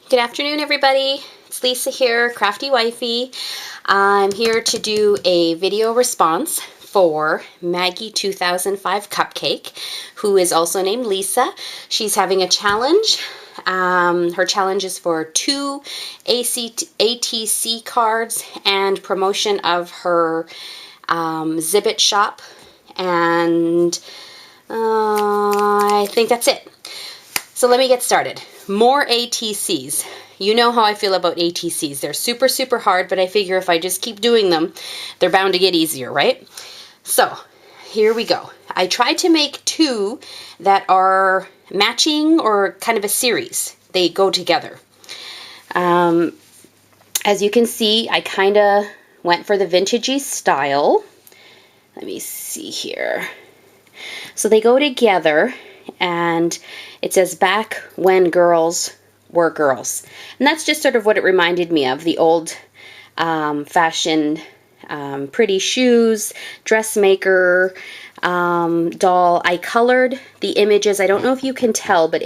Good afternoon, everybody. It's Lisa here, Crafty Wifey. I'm here to do a video response for Maggie 2005 Cupcake, who is also named Lisa. She's having a challenge. Her challenge is for 2 ATC cards and promotion of her Zibbit shop, and I think that's it. So let me get started. More ATCs. You know how I feel about ATCs. They're super, super hard, but I figure if I just keep doing them, they're bound to get easier, right? So here we go. I tried to make 2 that are matching or kind of a series. They go together. As you can see, I kind of went for the vintagey style. Let me see here. So they go together, and it says back when girls were girls. And that's just sort of what it reminded me of, the old fashioned pretty shoes, dressmaker, doll. I colored the images. I don't know if you can tell, but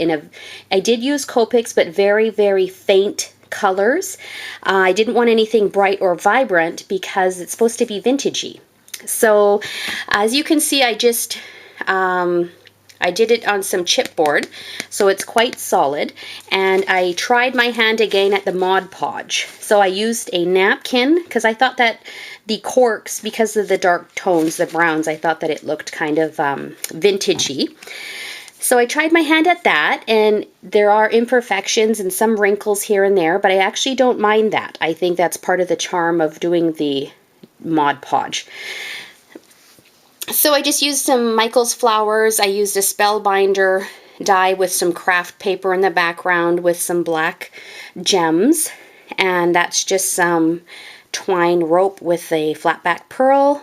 I did use Copics, but very, very faint colors. I didn't want anything bright or vibrant because it's supposed to be vintagey. So as you can see, I did it on some chipboard, so it's quite solid, and I tried my hand again at the Mod Podge. So I used a napkin because I thought that the corks, because of the dark tones, the browns, I thought that it looked kind of vintagey. So I tried my hand at that, and there are imperfections and some wrinkles here and there, but I actually don't mind that. I think that's part of the charm of doing the Mod Podge. So I just used some Michael's flowers. I used a spellbinder die with some craft paper in the background with some black gems, and that's just some twine rope with a flat back pearl.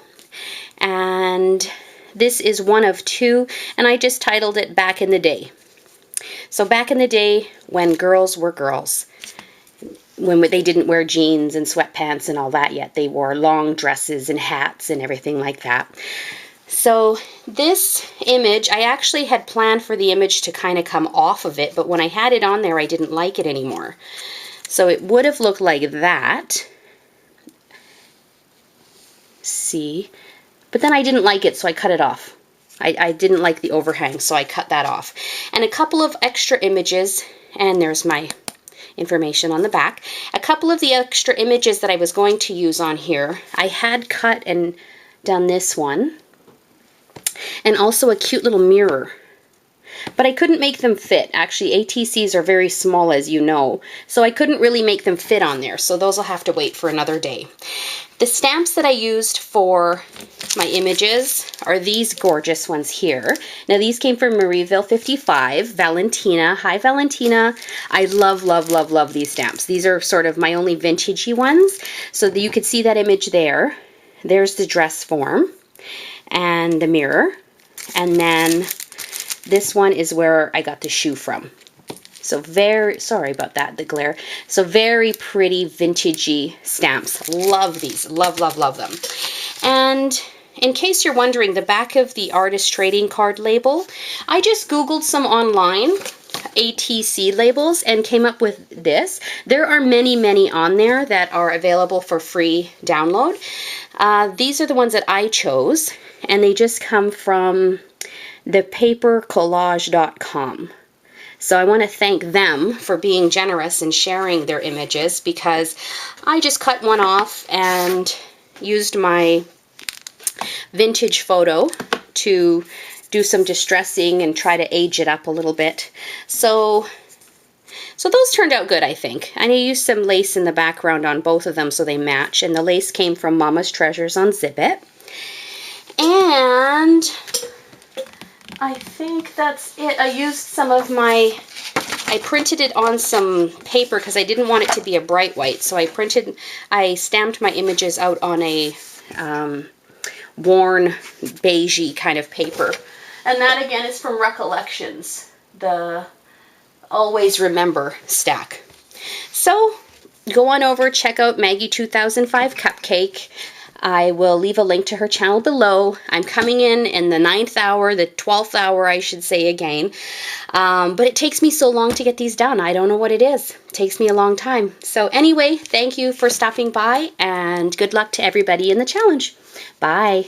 And this is one of 2, and I just titled it Back in the Day. So back in the day when girls were girls, when they didn't wear jeans and sweatpants and all that yet. They wore long dresses and hats and everything like that. So this image, I actually had planned for the image to kind of come off of it, but when I had it on there, I didn't like it anymore. So it would have looked like that. See? But then I didn't like it, so I cut it off. I didn't like the overhang, so I cut that off. And a couple of extra images, and there's my information on the back. A couple of the extra images that I was going to use on here, I had cut and done this one. And also a cute little mirror. But I couldn't make them fit. Actually, ATCs are very small, as you know, so I couldn't really make them fit on there, so those will have to wait for another day. The stamps that I used for my images are these gorgeous ones here. Now, these came from Marieville 55, Valentina. Hi, Valentina. I love, love, love, love these stamps. These are sort of my only vintagey ones, so that you could see that image there. There's the dress form and the mirror, and then this one is where I got the shoe from. So very, sorry about that, the glare. So very pretty vintagey stamps. Love these, love, love, love them. And in case you're wondering, the back of the artist trading card label, I just Googled some online ATC labels and came up with this. There are many, many on there that are available for free download. These are the ones that I chose, and they just come from thepapercollage.com. So I want to thank them for being generous and sharing their images, because I just cut one off and used my vintage photo to do some distressing and try to age it up a little bit. So those turned out good, I think. And I used some lace in the background on both of them so they match. And the lace came from Mama's Treasures on Zibbit. And I think that's it. I used some of I printed it on some paper because I didn't want it to be a bright white. So I stamped my images out on a worn beigey kind of paper. And that again is from Recollections, the Always Remember stack. So go on over, check out Maggie 2005 Cupcake. I will leave a link to her channel below. I'm coming in the 9th hour, the 12th hour, I should say again. But it takes me so long to get these done. I don't know what it is. It takes me a long time. So anyway, thank you for stopping by, and good luck to everybody in the challenge. Bye.